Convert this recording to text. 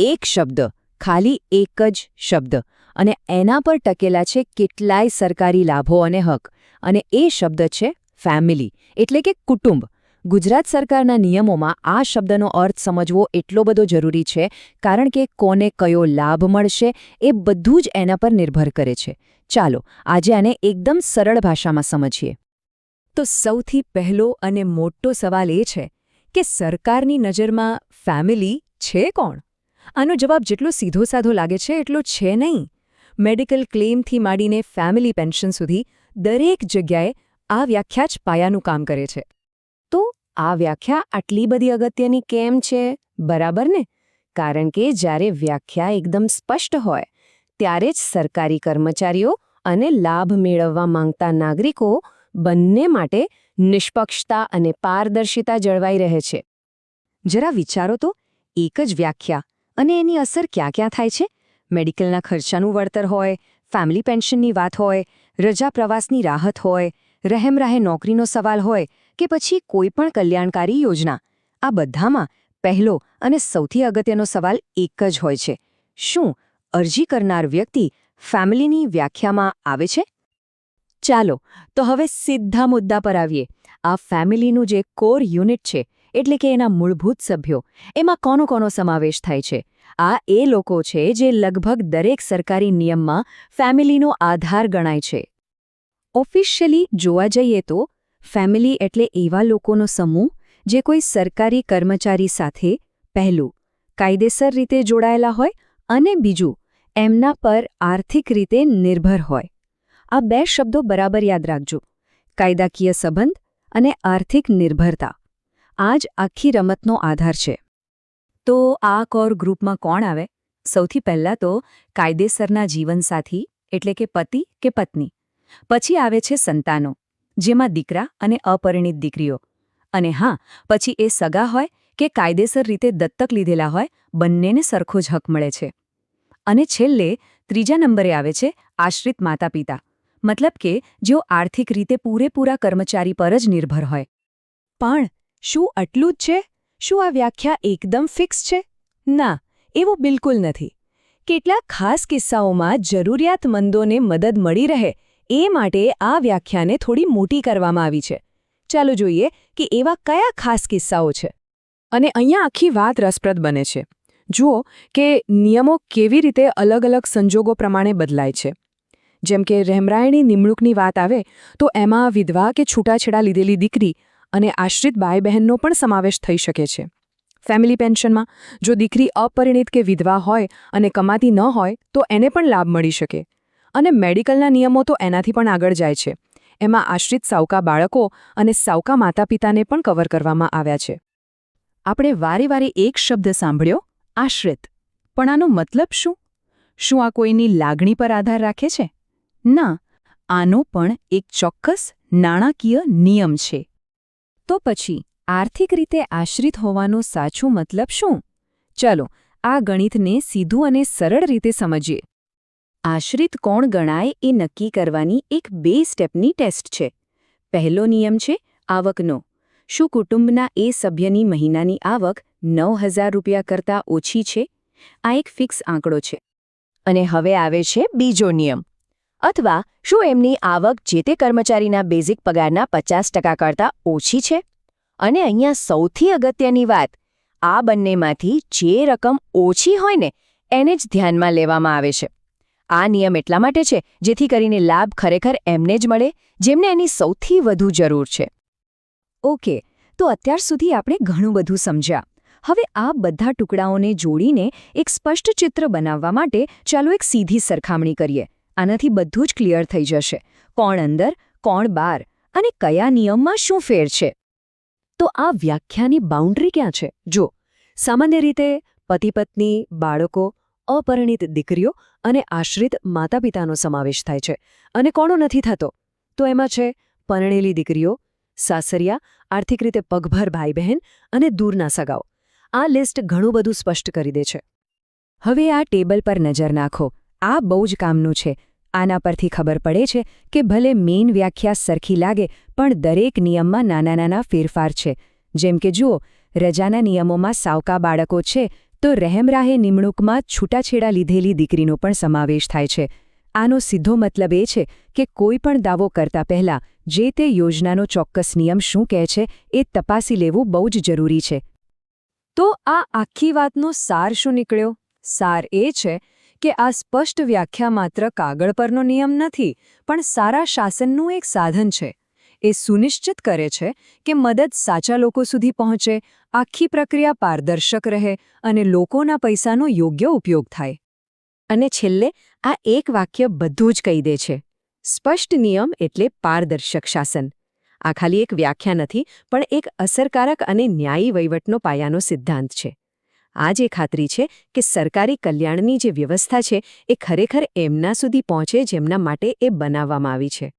એક શબ્દ, ખાલી એક જ શબ્દ, અને એના પર ટકેલા છે કેટલાય સરકારી લાભો અને હક, અને એ શબ્દ છે ફેમિલી, એટલે કે કુટુંબ. ગુજરાત સરકારના નિયમોમાં આ શબ્દનો અર્થ સમજવો એટલો બધો જરૂરી છે કારણ કે કોને કયો લાભ મળશે એ બધું જ એના પર નિર્ભર કરે છે. ચાલો આજે આને એકદમ સરળ ભાષામાં સમજીએ. તો સૌથી પહેલો અને મોટો સવાલ એ છે કે સરકારની નજરમાં ફેમિલી છે કોણ? આનો જવાબ જેટલો સીધો સાધો લાગે છે એટલો છે નહીં. મેડિકલ ક્લેમથી માંડીને ફેમિલી પેન્શન સુધી દરેક જગ્યાએ આ વ્યાખ્યા જ પાયાનું કામ કરે છે. તો આ વ્યાખ્યા આટલી બધી અગત્યની કેમ છે? બરાબર ને? કારણ કે જ્યારે વ્યાખ્યા એકદમ સ્પષ્ટ હોય ત્યારે જ સરકારી કર્મચારીઓ અને લાભ મેળવવા માંગતા નાગરિકો બંને માટે નિષ્પક્ષતા અને પારદર્શિતા જળવાઈ રહે છે. જરા વિચારો તો, એક જ વ્યાખ્યા અને એની અસર ક્યાં ક્યાં થાય છે? મેડિકલના ખર્ચાનું વળતર હોય, ફેમિલી પેન્શનની વાત હોય, રજા પ્રવાસની રાહત હોય, રહેમરાહે નોકરીનો સવાલ હોય કે પછી કોઈ પણ કલ્યાણકારી યોજના, આ બધામાં પહેલો અને સૌથી અગત્યનો સવાલ એક જ હોય છે: શું અરજી કરનાર વ્યક્તિ ફેમિલીની વ્યાખ્યામાં આવે છે? ચાલો તો હવે સીધા મુદ્દા પર આવીએ. આ ફેમિલીનું જે કોર યુનિટ છે, એટલે કે એના મૂળભૂત સભ્યો, એમાં કોનો સમાવેશ થાય છે? આ એ લોકો છે જે લગભગ દરેક સરકારી નિયમમાં ફેમિલીનો આધાર ગણાય છે. ઓફિશિયલી જોવા જઈએ તો ફેમિલી એટલે એવા લોકોનો સમૂહ જે કોઈ સરકારી કર્મચારી સાથે પહેલું કાયદેસર રીતે જોડાયેલા હોય અને બીજું એમના પર આર્થિક રીતે નિર્ભર હોય. આ બે શબ્દો બરાબર યાદ રાખજો: કાયદાકીય સંબંધ અને આર્થિક નિર્ભરતા. આ જ આખી રમતનો આધાર છે. તો આ કોર ગ્રુપમાં કોણ આવે? સૌથી પહેલાં તો કાયદેસરના જીવનસાથી એટલે કે પતિ કે પત્ની. પછી આવે છે સંતાનો, જેમાં દીકરા અને અપરિણિત દીકરીઓ. અને હા, પછી એ સગા હોય કે કાયદેસર રીતે દત્તક લીધેલા હોય, બંનેને સરખો જ હક મળે છે. અને છેલ્લે ત્રીજા નંબરે આવે છે આશ્રિત માતા પિતા, મતલબ કે જેઓ આર્થિક રીતે પૂરેપૂરા કર્મચારી પર જ નિર્ભર હોય. પણ શું આટલું જ છે? શું આ વ્યાખ્યા એકદમ ફિક્સ છે? ના, એવું બિલકુલ નથી. કેટલાક ખાસ કિસ્સાઓમાં જરૂરિયાતમંદોને મદદ મળી રહે એ માટે આ વ્યાખ્યાને થોડી મોટી કરવામાં આવી છે. ચાલો જોઈએ કે એવા કયા ખાસ કિસ્સાઓ છે. અને અહીંયા આખી વાત રસપ્રદ બને છે. જુઓ કે નિયમો કેવી રીતે અલગ અલગ સંજોગો પ્રમાણે બદલાય છે. જેમ કે રહેમરાયની નિમણૂકની વાત આવે તો એમાં વિધવા કે છૂટાછેડા લીધેલી દીકરી અને આશ્રિત ભાઈ બહેનનો પણ સમાવેશ થઈ શકે છે. ફેમિલી પેન્શનમાં જો દીકરી અપરિણિત કે વિધવા હોય અને કમાતી ન હોય તો એને પણ લાભ મળી શકે. અને મેડિકલના નિયમો તો એનાથી પણ આગળ જાય છે. એમાં આશ્રિત સાવકા બાળકો અને સાવકા માતા પિતાને પણ કવર કરવામાં આવ્યા છે. આપણે વારે એક શબ્દ સાંભળ્યો: આશ્રિત. પણ આનો મતલબ શું? શું આ કોઈની લાગણી પર આધાર રાખે છે? ના, આનો પણ એક ચોક્કસ નાણાકીય નિયમ છે. તો પછી આર્થિક રીતે આશ્રિત હોવાનો સાચો મતલબ શું? ચલો આ ગણિતને સીધું અને સરળ રીતે સમજીએ. આશ્રિત કોણ ગણાય એ નક્કી કરવાની એક 2 સ્ટેપની ટેસ્ટ છે. પહેલો નિયમ છે આવકનો. શું કુટુંબના એ સભ્યની મહિનાની આવક 9,000 રૂપિયા કરતાં ઓછી છે? આ એક ફિક્સ આંકડો છે. અને હવે આવે છે બીજો નિયમ. અથવા શું એમની આવક જે તે કર્મચારીના બેઝિક પગારના 50% કરતાં ઓછી છે? અને અહીંયા સૌથી અગત્યની વાત, આ બંનેમાંથી જે રકમ ઓછી હોય ને એને જ ધ્યાનમાં લેવામાં આવે છે. આ નિયમ એટલા માટે છે જેથી કરીને લાભ ખરેખર એમને જ મળે જેમને એની સૌથી વધુ જરૂર છે. ઓકે, તો અત્યાર સુધી આપણે ઘણું બધું સમજ્યા. હવે આ બધા ટુકડાઓને જોડીને એક સ્પષ્ટ ચિત્ર બનાવવા માટે ચાલો એક સીધી સરખામણી કરીએ. આનાથી બધું જ ક્લિયર થઈ જશે: કોણ અંદર, કોણ બહાર, અને કયા નિયમમાં શું ફેર છે. તો આ વ્યાખ્યાની બાઉન્ડ્રી ક્યાં છે? જો સામાન્ય રીતે પતિ પત્ની, બાળકો, અપરિણિત દીકરીઓ અને આશ્રિત માતા પિતાનો સમાવેશ થાય છે. અને કોનો નથી થતો? તો એમાં છે પરણેલી દીકરીઓ, સાસરિયા, આર્થિક રીતે પગભર ભાઈ બહેન અને દૂરના સગાઓ. આ લિસ્ટ ઘણું બધું સ્પષ્ટ કરી દે છે. હવે આ ટેબલ પર નજર નાખો. આ બહુ જ કામનું છે. આના પરથી ખબર પડે છે કે ભલે મેઇન વ્યાખ્યા સરખી લાગે પણ દરેક નિયમમાં નાના નાના ફેરફાર છે. જેમ કે જુઓ, રજાના નિયમોમાં સાવકા બાળકો છે તો રહેમરાહે નિમણૂકમાં છૂટાછેડા લીધેલી દીકરીનો પણ સમાવેશ થાય છે. આનો સીધો મતલબ એ છે કે કોઈ પણ દાવો કરતા પહેલા જે તે યોજનાનો ચોક્કસ નિયમ શું કહે છે એ તપાસી લેવું બહુ જ જરૂરી છે. તો આ આખી વાતનો સાર શું નીકળ્યો? સાર એ છે કે આ સ્પષ્ટ વ્યાખ્યા માત્ર કાગળ પરનો નિયમ નથી, પણ સારા શાસનનું એક સાધન છે. એ સુનિશ્ચિત કરે છે કે મદદ સાચા લોકો સુધી પહોંચે, આખી પ્રક્રિયા પારદર્શક રહે અને લોકોના પૈસાનો યોગ્ય ઉપયોગ થાય. અને છેલ્લે આ એક વાક્ય બધું જ કહી દે છે. સ્પષ્ટ નિયમ એટલે પારદર્શક શાસન. આ ખાલી એક વ્યાખ્યા નથી, પણ એક અસરકારક અને ન્યાયી વહીવટનો પાયાનો સિદ્ધાંત છે. આ જે ખાતરી છે કે સરકારી કલ્યાણની જે વ્યવસ્થા છે એ ખરેખર એમના સુધી પહોંચે જેમના માટે એ બનાવવામાં આવી છે.